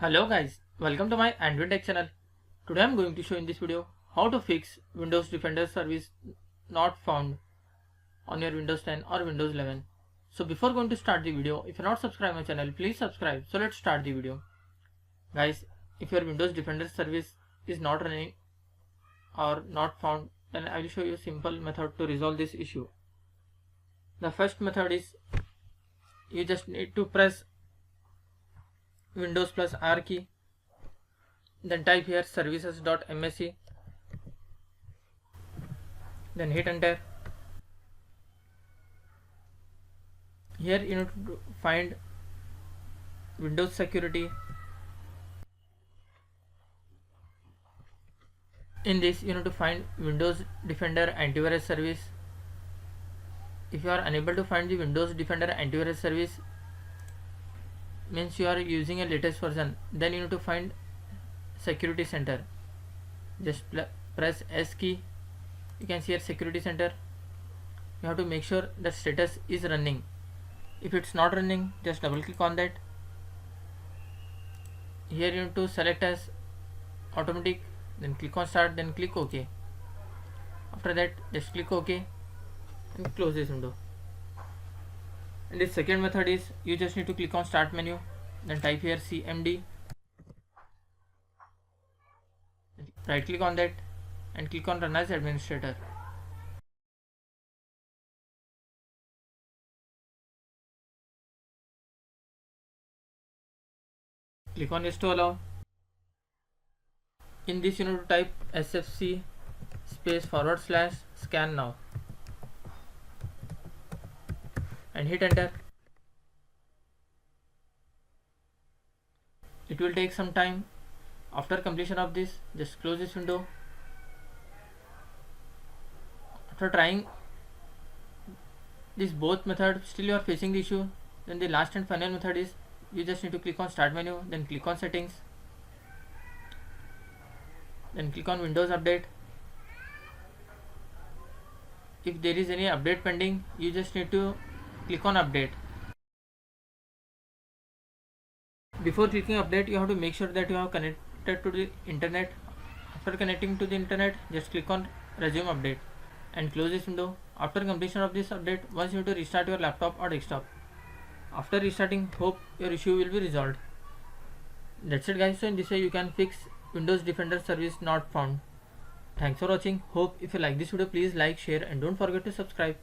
Hello guys, welcome to my AndWin Tech channel. Today I am going to show in this video how to fix Windows Defender service not found on your Windows 10 or Windows 11. So before going to start the video, if you are not subscribed my channel, please subscribe. So let's start the video. Guys, if your Windows Defender service is not running or not found, then I will show you a simple method to resolve this issue. The first method is you just need to press Windows plus R key, then type here services.msc, then hit enter. Here you need to find Windows security. In this you need to find Windows Defender antivirus service. If you are unable to find the Windows Defender antivirus service, means you are using a latest version, then you need to find security center. Just press S key. You can see here security center. You have to make sure that status is running. If it's not running, just double click on that. Here you need to select as automatic, then click on start, then click OK. After that just click OK and close this window. And the second method is you just need to click on start menu, then type here cmd, right click on that and click on run as administrator. Click on yes to allow. In this you need to type sfc space / scan now and hit enter. It will take some time. After completion of this, just close this window. After trying this both methods, still you are facing the issue, then the last and final method is you just need to click on start menu, then click on settings, then click on Windows Update. If there is any update pending, you just need to click on update. Before clicking update, you have to make sure that you have connected to the internet. After connecting to the internet, just click on resume update and close this window. After completion of this update, once you need to restart your laptop or desktop. After restarting, hope your issue will be resolved. That's it guys. So in this way you can fix Windows Defender service not found. Thanks for watching. Hope if you like this video, please like, share and don't forget to subscribe.